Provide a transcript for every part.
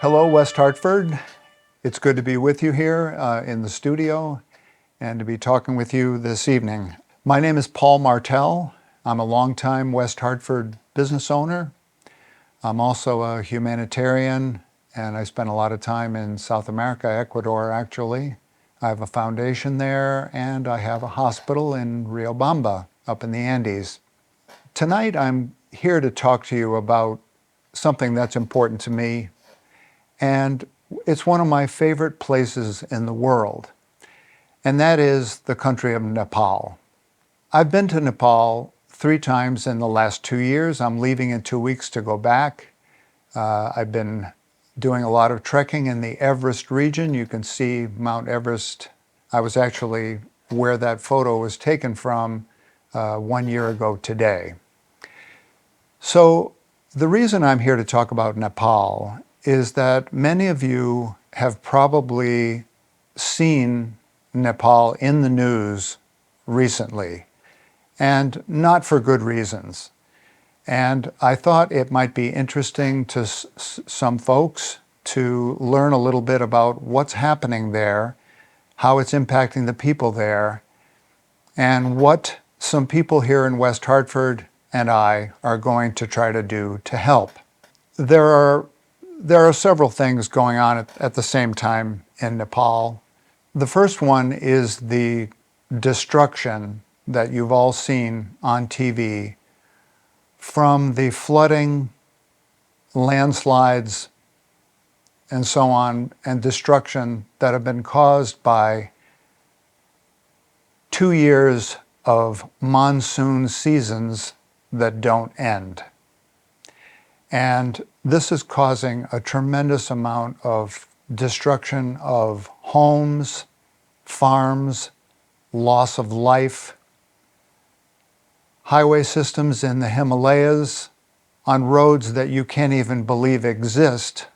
Hello, West Hartford. It's good to be with you here in the studio and to be talking with you this evening. My name is Paul Martel. I'm a longtime West Hartford business owner. I'm also a humanitarian, and I spent a lot of time in South America, Ecuador actually. I have a foundation there, and I have a hospital in Riobamba up in the Andes. Tonight I'm here to talk to you about something that's important to me, and it's one of my favorite places in the world, and that is the country of Nepal. I've been to Nepal 3 times in the last 2 years. I'm leaving in 2 weeks to go back. I've been doing a lot of trekking in the Everest region. You can see Mount Everest. I was actually where that photo was taken from 1 year ago today. So the reason I'm here to talk about Nepal is that many of you have probably seen Nepal in the news recently, and not for good reasons. And I thought it might be interesting to some folks to learn a little bit about what's happening there, how it's impacting the people there, and what some people here in West Hartford and I are going to try to do to help. There are several things going on at the same time in Nepal. The first one is the destruction that you've all seen on TV from the flooding, landslides, and so on, and destruction that have been caused by 2 years of monsoon seasons that don't end. And this is causing a tremendous amount of destruction of homes, farms, loss of life, highway systems in the Himalayas, on roads that you can't even believe exist,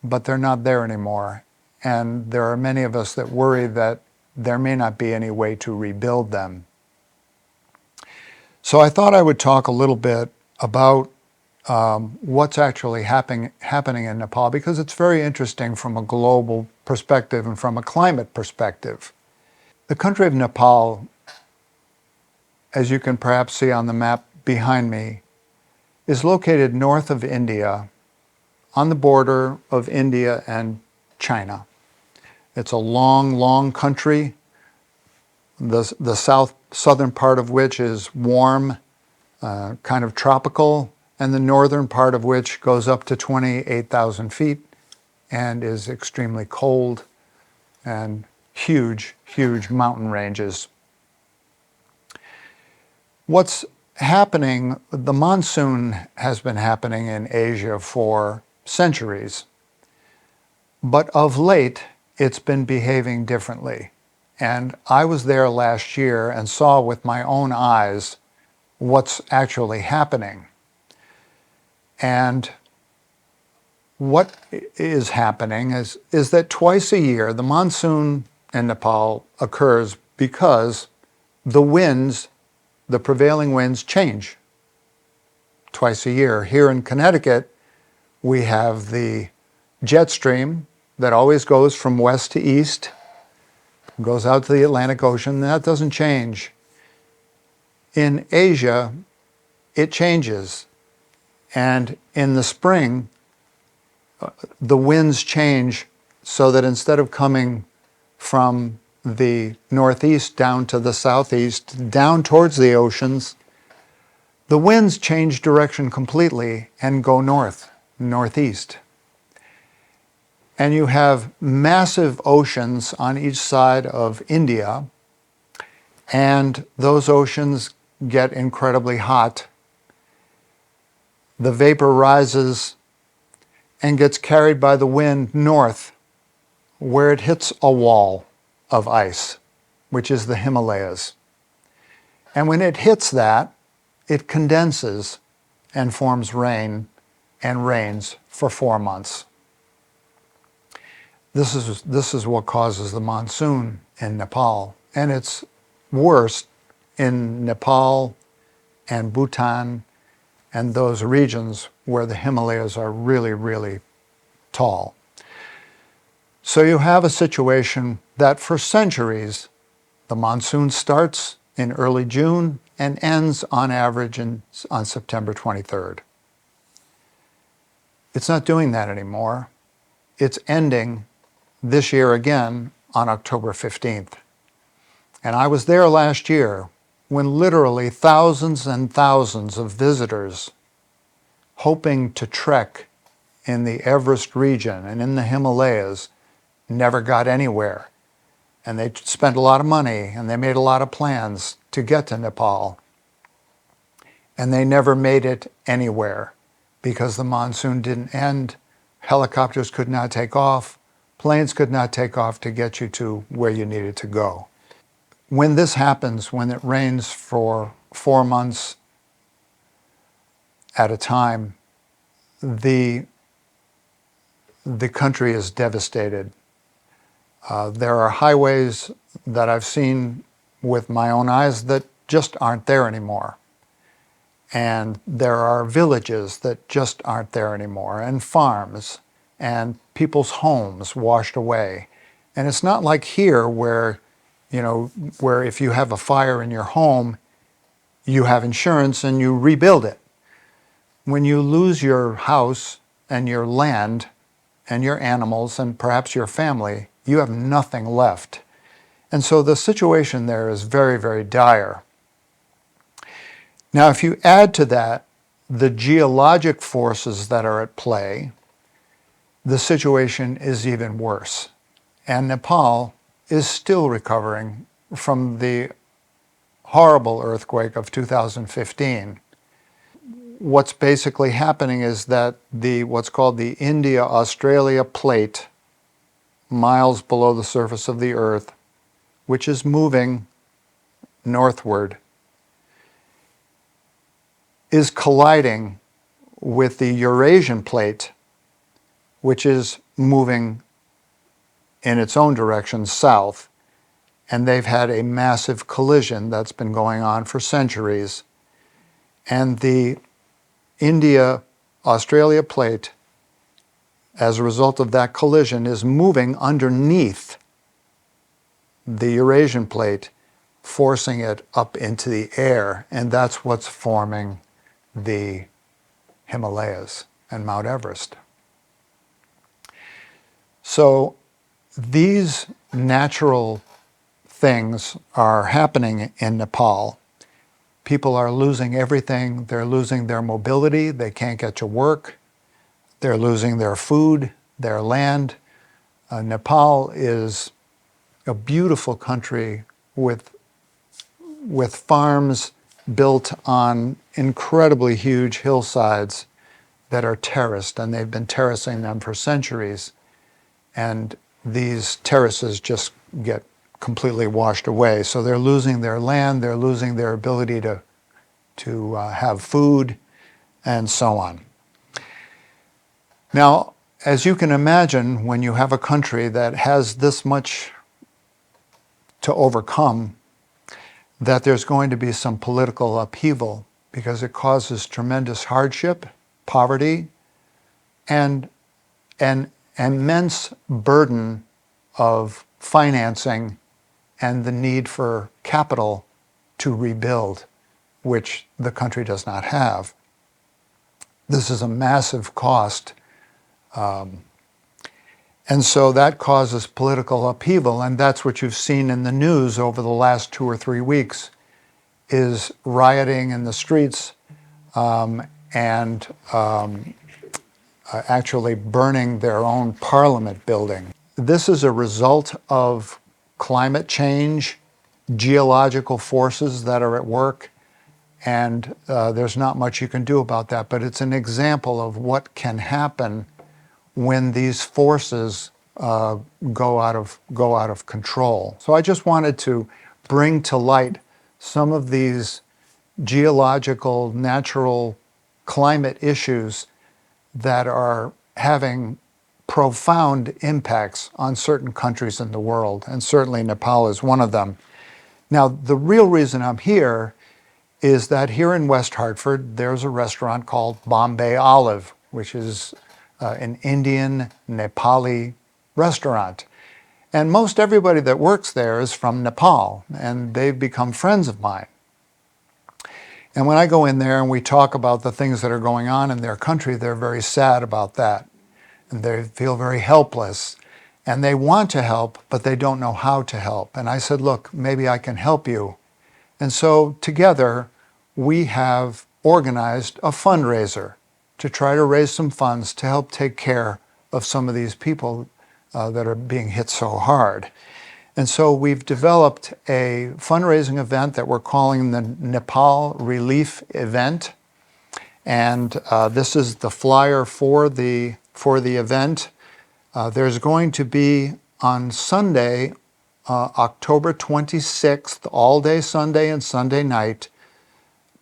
but they're not there anymore. And there are many of us that worry that there may not be any way to rebuild them. So I thought I would talk a little bit about what's actually happening in Nepal, because it's very interesting from a global perspective and from a climate perspective. The country of Nepal, as you can perhaps see on the map behind me, is located north of India, on the border of India and China. It's a long, long country, the southern part of which is warm, kind of tropical, and the northern part of which goes up to 28,000 feet and is extremely cold, and huge, huge mountain ranges. What's happening, the monsoon has been happening in Asia for centuries, but of late it's been behaving differently. And I was there last year and saw with my own eyes what's actually happening. And what is happening is that twice a year the monsoon in Nepal occurs because the winds, the prevailing winds, change twice a year. Here in Connecticut, we have the jet stream that always goes from west to east, goes out to the Atlantic Ocean, and that doesn't change. In Asia, it changes. And in the spring, the winds change so that instead of coming from the northeast down to the southeast, down towards the oceans, the winds change direction completely and go northeast. And you have massive oceans on each side of India, and those oceans get incredibly hot. The vapor rises and gets carried by the wind north, where it hits a wall of ice, which is the Himalayas. And when it hits that, it condenses and forms rain, and rains for 4 months. This is what causes the monsoon in Nepal, and it's worse in Nepal and Bhutan and those regions where the Himalayas are really, really tall. So you have a situation that for centuries, the monsoon starts in early June and ends on average on September 23rd. It's not doing that anymore. It's ending this year again on October 15th. And I was there last year when literally thousands and thousands of visitors hoping to trek in the Everest region and in the Himalayas never got anywhere. And they spent a lot of money and they made a lot of plans to get to Nepal. And they never made it anywhere because the monsoon didn't end. Helicopters could not take off. Planes could not take off to get you to where you needed to go. When this happens, when it rains for 4 months at a time, the country is devastated. There are highways that I've seen with my own eyes that just aren't there anymore. And there are villages that just aren't there anymore, and farms, and people's homes washed away. And it's not like here where, where if you have a fire in your home, you have insurance and you rebuild it. When you lose your house and your land and your animals and perhaps your family, you have nothing left. And so the situation there is very, very dire. Now, if you add to that the geologic forces that are at play, the situation is even worse. And Nepal is still recovering from the horrible earthquake of 2015. What's basically happening is that what's called the India-Australia plate, miles below the surface of the Earth, which is moving northward, is colliding with the Eurasian plate, which is moving in its own direction south. And they've had a massive collision that's been going on for centuries. And the India-Australia plate, as a result of that collision, is moving underneath the Eurasian plate, forcing it up into the air. And that's what's forming the Himalayas and Mount Everest. So these natural things are happening in Nepal. People are losing everything. They're losing their mobility. They can't get to work. They're losing their food, their land. Nepal is a beautiful country with farms built on incredibly huge hillsides that are terraced, and they've been terracing them for centuries. And these terraces just get completely washed away. So they're losing their land, they're losing their ability to have food, and so on. Now, as you can imagine, when you have a country that has this much to overcome, that there's going to be some political upheaval because it causes tremendous hardship, poverty, and an immense burden of financing and the need for capital to rebuild, which the country does not have. This is a massive cost. And so that causes political upheaval, and that's what you've seen in the news over the last 2 or 3 weeks, is rioting in the streets and actually burning their own parliament building. This is a result of climate change, geological forces that are at work, and there's not much you can do about that, but it's an example of what can happen when these forces go out of control. So I just wanted to bring to light some of these geological, natural climate issues that are having profound impacts on certain countries in the world, and certainly Nepal is one of them. Now, the real reason I'm here is that here in West Hartford, there's a restaurant called Bombay Olive, which is an Indian Nepali restaurant. And most everybody that works there is from Nepal, and they've become friends of mine. And when I go in there and we talk about the things that are going on in their country, they're very sad about that. And they feel very helpless. And they want to help, but they don't know how to help. And I said, look, maybe I can help you. And so together, we have organized a fundraiser to try to raise some funds to help take care of some of these people that are being hit so hard. And so we've developed a fundraising event that we're calling the Nepal Relief Event. And this is the flyer for the event. There's going to be on Sunday, October 26th, all day Sunday and Sunday night,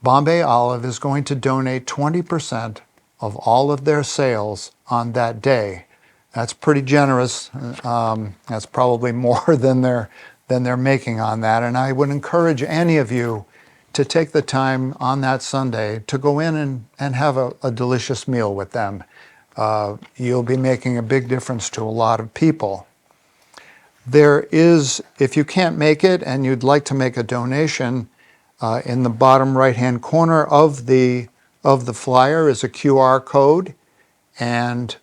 Bombay Olive is going to donate 20% of all of their sales on that day. That's pretty generous. That's probably more than they're making on that. And I would encourage any of you to take the time on that Sunday to go in and have a delicious meal with them. You'll be making a big difference to a lot of people. There is, if you can't make it and you'd like to make a donation, in the bottom right-hand corner of the flyer is a QR code, and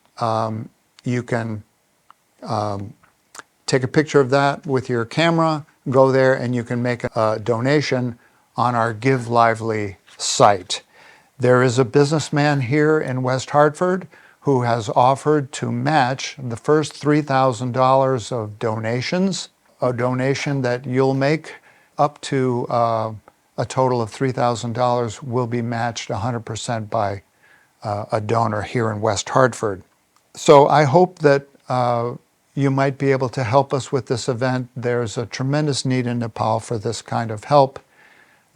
you can take a picture of that with your camera, go there, and you can make a donation on our Give Lively site. There is a businessman here in West Hartford who has offered to match the first $3,000 of donations, a donation that you'll make up to a total of $3,000 will be matched 100% by a donor here in West Hartford. So I hope that you might be able to help us with this event. There's a tremendous need in Nepal for this kind of help.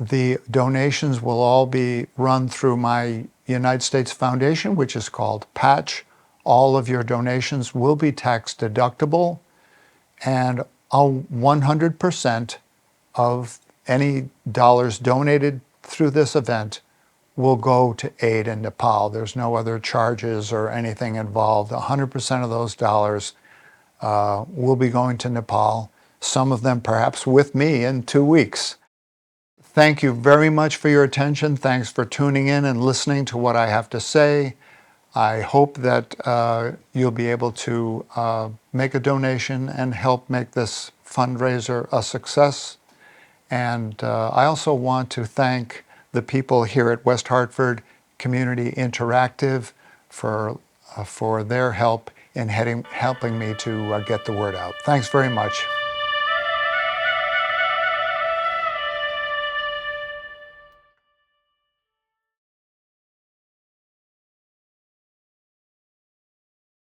The donations will all be run through my United States Foundation, which is called Patch. All of your donations will be tax deductible, and 100% of any dollars donated through this event will go to aid in Nepal. There's no other charges or anything involved. 100% of those dollars will be going to Nepal, some of them perhaps with me in 2 weeks. Thank you very much for your attention. Thanks for tuning in and listening to what I have to say. I hope that you'll be able to make a donation and help make this fundraiser a success. And I also want to thank the people here at West Hartford Community Interactive for their help in helping me to get the word out. Thanks very much.